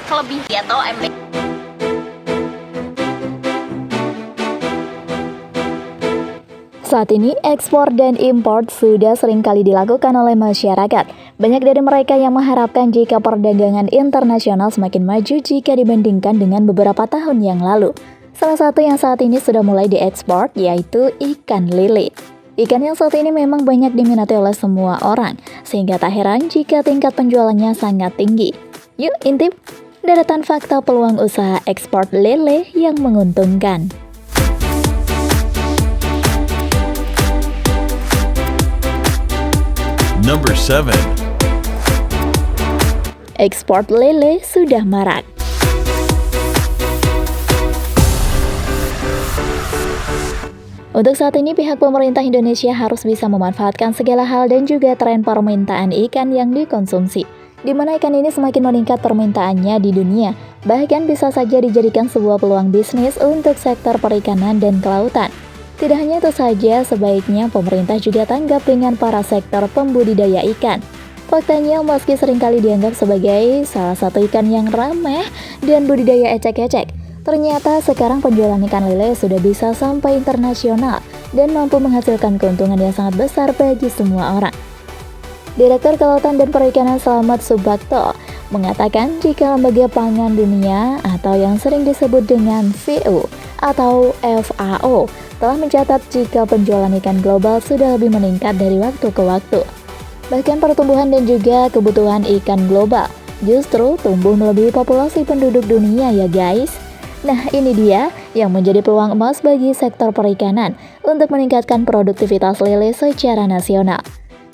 kelebihan atau MB. Saat ini, ekspor dan impor sudah sering kali dilakukan oleh masyarakat. Banyak dari mereka yang mengharapkan jika perdagangan internasional semakin maju jika dibandingkan dengan beberapa tahun yang lalu. Salah satu yang saat ini sudah mulai diekspor yaitu ikan lele. Ikan yang saat ini memang banyak diminati oleh semua orang, sehingga tak heran jika tingkat penjualannya sangat tinggi. Yuk intip deretan fakta peluang usaha ekspor lele yang menguntungkan. Number 7. Ekspor lele sudah marak. Untuk saat ini, pihak pemerintah Indonesia harus bisa memanfaatkan segala hal dan juga tren permintaan ikan yang dikonsumsi, di mana ikan ini semakin meningkat permintaannya di dunia. Bahkan bisa saja dijadikan sebuah peluang bisnis untuk sektor perikanan dan kelautan. Tidak hanya itu saja, sebaiknya pemerintah juga tanggap dengan para sektor pembudidaya ikan. Faktanya, meski seringkali dianggap sebagai salah satu ikan yang ramah dan budidaya ecek-ecek, ternyata sekarang penjualan ikan lele sudah bisa sampai internasional dan mampu menghasilkan keuntungan yang sangat besar bagi semua orang. Direktur Kelautan dan Perikanan Slamet Subakto mengatakan jika Lembaga Pangan Dunia atau yang sering disebut dengan VO atau FAO telah mencatat jika penjualan ikan global sudah lebih meningkat dari waktu ke waktu. Bahkan pertumbuhan dan juga kebutuhan ikan global justru tumbuh melebihi populasi penduduk dunia ya guys. Nah ini dia yang menjadi peluang emas bagi sektor perikanan untuk meningkatkan produktivitas lele secara nasional.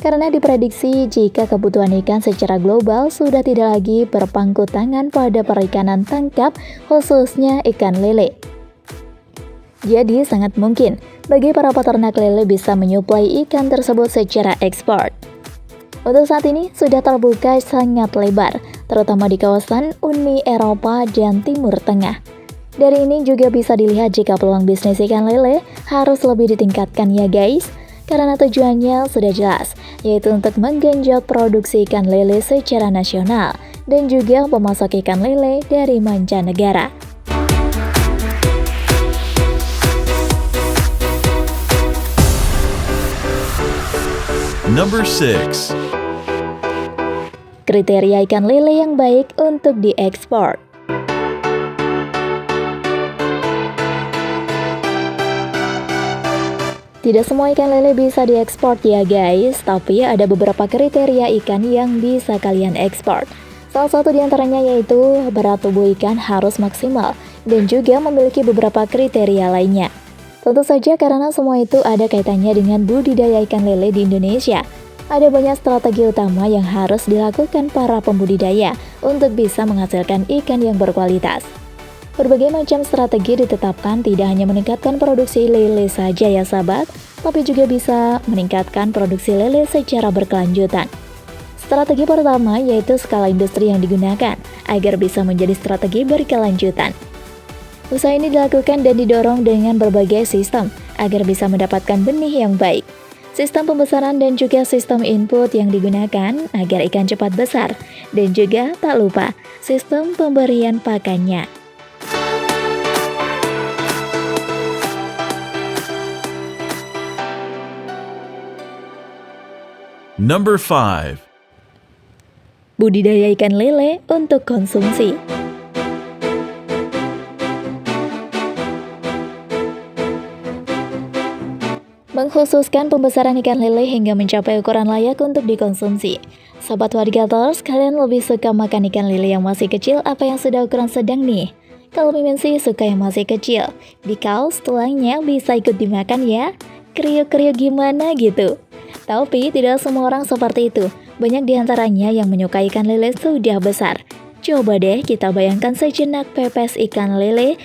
Karena diprediksi jika kebutuhan ikan secara global sudah tidak lagi berpangku tangan pada perikanan tangkap khususnya ikan lele. Jadi sangat mungkin bagi para peternak lele bisa menyuplai ikan tersebut secara ekspor. Untuk saat ini sudah terbuka sangat lebar, terutama di kawasan Uni Eropa dan Timur Tengah. Dari ini juga bisa dilihat jika peluang bisnis ikan lele harus lebih ditingkatkan ya guys, karena tujuannya sudah jelas, yaitu untuk menggenjot produksi ikan lele secara nasional dan juga pemasok ikan lele dari mancanegara. Number 6. Kriteria ikan lele yang baik untuk diekspor. Tidak semua ikan lele bisa diekspor ya guys, tapi ada beberapa kriteria ikan yang bisa kalian ekspor. Salah satu diantaranya yaitu berat tubuh ikan harus maksimal dan juga memiliki beberapa kriteria lainnya. Tentu saja karena semua itu ada kaitannya dengan budidaya ikan lele di Indonesia. Ada banyak strategi utama yang harus dilakukan para pembudidaya untuk bisa menghasilkan ikan yang berkualitas. Berbagai macam strategi ditetapkan tidak hanya meningkatkan produksi lele saja ya sahabat, tapi juga bisa meningkatkan produksi lele secara berkelanjutan. Strategi pertama yaitu skala industri yang digunakan agar bisa menjadi strategi berkelanjutan. Usaha ini dilakukan dan didorong dengan berbagai sistem agar bisa mendapatkan benih yang baik. Sistem pembesaran dan juga sistem input yang digunakan agar ikan cepat besar. Dan juga tak lupa sistem pemberian pakannya. Number 5. Budidaya ikan lele untuk konsumsi. Mengkhususkan pembesaran ikan lele hingga mencapai ukuran layak untuk dikonsumsi. Sahabat Wargators, kalian lebih suka makan ikan lele yang masih kecil apa yang sudah ukuran sedang nih? Kalau Mimin sih suka yang masih kecil, because tulangnya bisa ikut dimakan ya. Kriuk-kriuk gimana gitu. Tapi tidak semua orang seperti itu. Banyak diantaranya yang menyukai ikan lele sudah besar. Coba deh kita bayangkan sejenak pepes ikan lele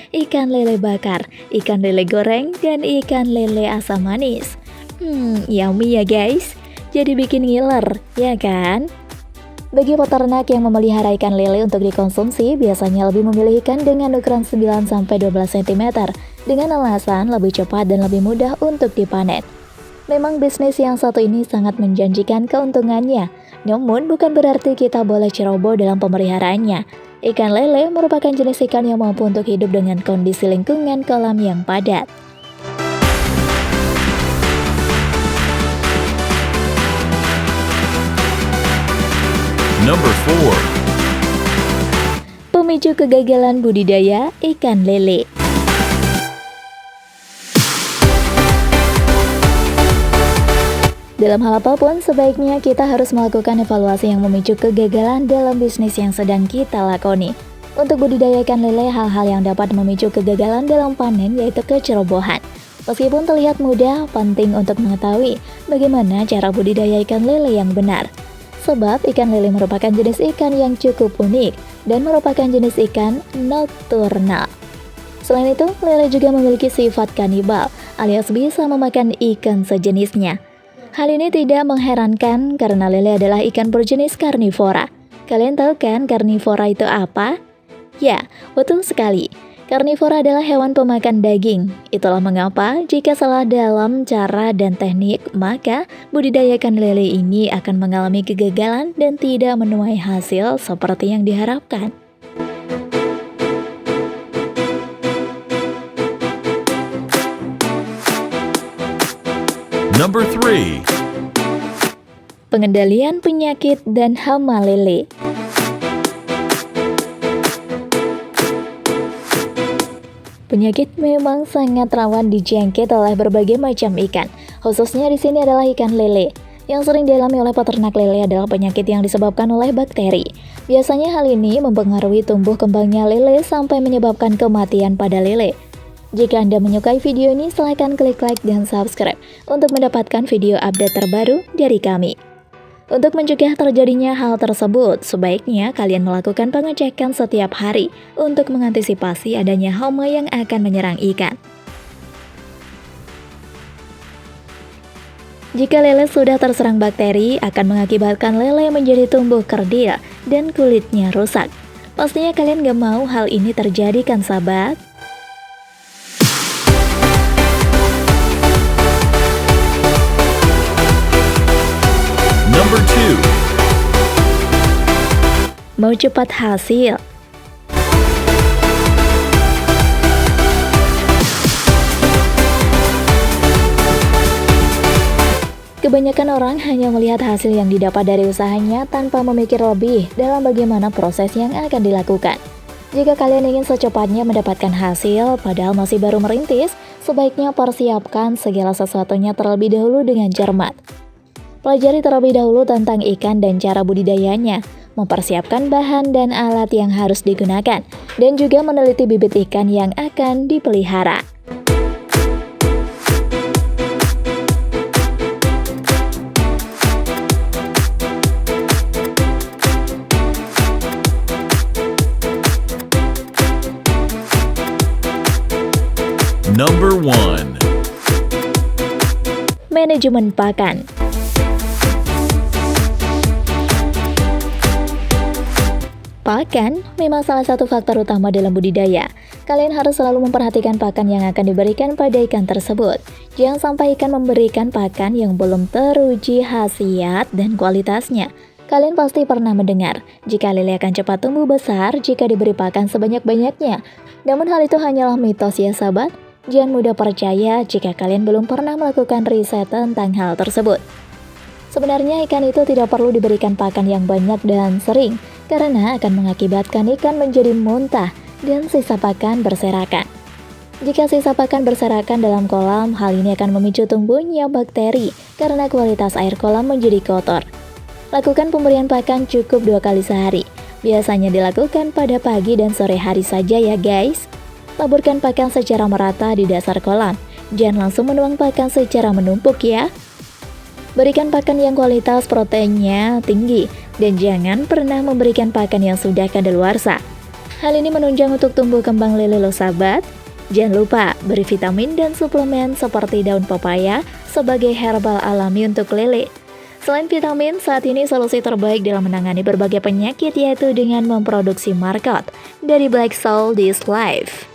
bakar, ikan lele goreng, dan ikan lele asam manis. Yummy ya guys. Jadi bikin ngiler, ya kan? Bagi peternak yang memelihara ikan lele untuk dikonsumsi, biasanya lebih memilih ikan dengan ukuran 9-12 cm, dengan alasan lebih cepat dan lebih mudah untuk dipanen. Memang bisnis yang satu ini sangat menjanjikan keuntungannya. Namun bukan berarti kita boleh ceroboh dalam pemeliharaannya. Ikan lele merupakan jenis ikan yang mampu untuk hidup dengan kondisi lingkungan kolam yang padat. Number 4. Pemicu kegagalan budidaya ikan lele. Dalam hal apapun, sebaiknya kita harus melakukan evaluasi yang memicu kegagalan dalam bisnis yang sedang kita lakoni. Untuk budidaya ikan lele, hal-hal yang dapat memicu kegagalan dalam panen yaitu kecerobohan. Meskipun terlihat mudah, penting untuk mengetahui bagaimana cara budidaya ikan lele yang benar. Sebab ikan lele merupakan jenis ikan yang cukup unik dan merupakan jenis ikan nokturnal. Selain itu, lele juga memiliki sifat kanibal alias bisa memakan ikan sejenisnya. Hal ini tidak mengherankan karena lele adalah ikan berjenis karnivora. Kalian tahu kan karnivora itu apa? Ya, betul sekali. Karnivora adalah hewan pemakan daging. Itulah mengapa jika salah dalam cara dan teknik, maka budidaya ikan lele ini akan mengalami kegagalan dan tidak menuai hasil seperti yang diharapkan. Number 3. Pengendalian penyakit dan hama lele. Penyakit memang sangat rawan dijangkit oleh berbagai macam ikan, khususnya di sini adalah ikan lele. Yang sering dialami oleh peternak lele adalah penyakit yang disebabkan oleh bakteri. Biasanya hal ini mempengaruhi tumbuh kembangnya lele sampai menyebabkan kematian pada lele. Jika Anda menyukai video ini, silahkan klik like dan subscribe untuk mendapatkan video update terbaru dari kami. Untuk mencegah terjadinya hal tersebut, sebaiknya kalian melakukan pengecekan setiap hari untuk mengantisipasi adanya hama yang akan menyerang ikan. Jika lele sudah terserang bakteri, akan mengakibatkan lele menjadi tumbuh kerdil dan kulitnya rusak. Pastinya kalian gak mau hal ini terjadi kan sahabat? Number 2. Mau cepat hasil? Kebanyakan orang hanya melihat hasil yang didapat dari usahanya tanpa memikir lebih dalam bagaimana proses yang akan dilakukan. Jika kalian ingin secepatnya mendapatkan hasil, padahal masih baru merintis, sebaiknya persiapkan segala sesuatunya terlebih dahulu dengan cermat. Pelajari terlebih dahulu tentang ikan dan cara budidayanya, mempersiapkan bahan dan alat yang harus digunakan, dan juga meneliti bibit ikan yang akan dipelihara. Number 1. Manajemen pakan. Pakan memang salah satu faktor utama dalam budidaya. Kalian harus selalu memperhatikan pakan yang akan diberikan pada ikan tersebut. Jangan sampai ikan memberikan pakan yang belum teruji khasiat dan kualitasnya. Kalian pasti pernah mendengar, jika lele akan cepat tumbuh besar jika diberi pakan sebanyak-banyaknya. Namun hal itu hanyalah mitos ya sahabat. Jangan mudah percaya jika kalian belum pernah melakukan riset tentang hal tersebut. Sebenarnya ikan itu tidak perlu diberikan pakan yang banyak dan sering, karena akan mengakibatkan ikan menjadi muntah dan sisa pakan berserakan. Jika sisa pakan berserakan dalam kolam, hal ini akan memicu tumbuhnya bakteri karena kualitas air kolam menjadi kotor. Lakukan pemberian pakan cukup 2 kali sehari. Biasanya dilakukan pada pagi dan sore hari saja ya guys. Taburkan pakan secara merata di dasar kolam. Jangan langsung menuang pakan secara menumpuk ya. Berikan pakan yang kualitas proteinnya tinggi dan jangan pernah memberikan pakan yang sudah kadaluarsa. Hal ini menunjang untuk tumbuh kembang lele lo sahabat. Jangan lupa beri vitamin dan suplemen seperti daun pepaya sebagai herbal alami untuk lele. Selain vitamin, saat ini solusi terbaik dalam menangani berbagai penyakit yaitu dengan memproduksi markot dari Black Soul This Life.